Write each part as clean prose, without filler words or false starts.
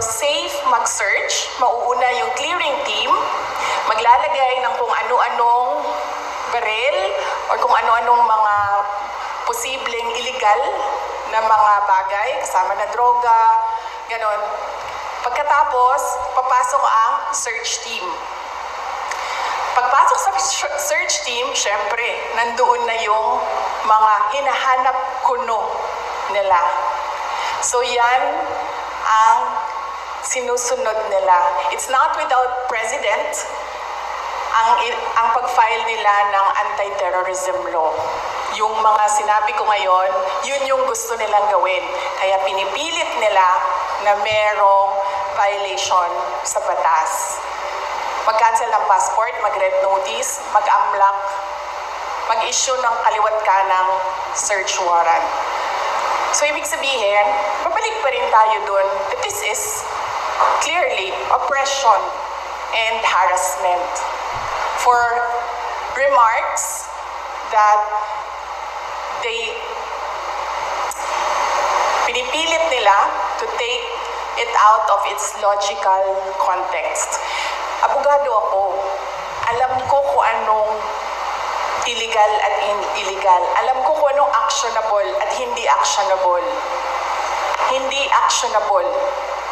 safe mag-search, mauuna yung clearing team, maglalagay ng kung ano-anong baril or kung ano-anong mga posibleng illegal na mga bagay, kasama na droga, ganon. Pagkatapos, papasok ang search team. Pagpasok sa search team, syempre, nandoon na yung mga hinahanap kuno nila. So yan ang sinusunod nila. It's not without precedent ang pag-file nila ng anti-terrorism law. Yung mga sinabi ko ngayon, yun yung gusto nilang gawin. Kaya pinipilit nila na merong violation sa batas. Mag-cancel ng passport, mag-red notice, mag-unblock, mag-issue ng kaliwat kanang search warrant. So, ibig sabihin, babalik pa rin tayo dun that this is clearly oppression and harassment for remarks that they pinipilit nila to take it out of its logical context. Abogado ako. Alam ko kung anong illegal at illegal. Alam ko kung anong actionable at hindi actionable. Hindi actionable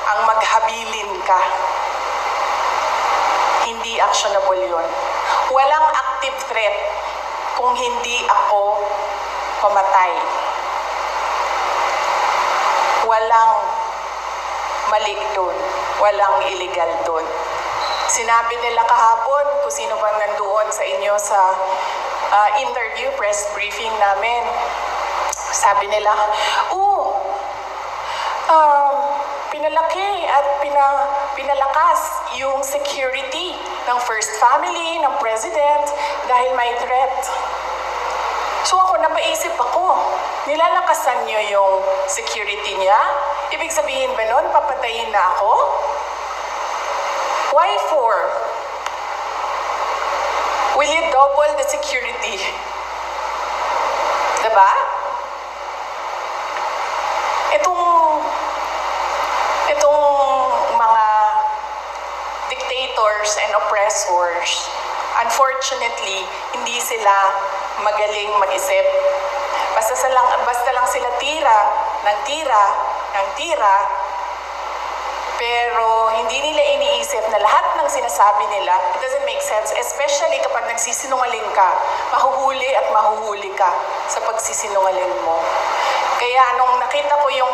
ang maghabilin ka. Hindi actionable yun. Walang active threat kung hindi ako pamatay. Walang mali doon. Walang illegal doon. Sinabi nila kahapon, kung sino bang nandoon sa inyo sa interview, press briefing namin. Sabi nila, pinalaki at pinalakas yung security ng First Family, ng President, dahil may threat. So ako, napaisip ako, nilalakasan niyo yung security niya? Ibig sabihin ba nun, papatayin na ako? Why for? Will you double the security? Diba? Itong mga dictators and oppressors, unfortunately, hindi sila magaling mag-isip. Basta lang sila tira, pero hindi nila iniisip na lahat ng sinasabi nila, it doesn't make sense, especially kapag nagsisinungaling ka, mahuhuli at mahuhuli ka sa pagsisinungaling mo. Kaya nung nakita ko yung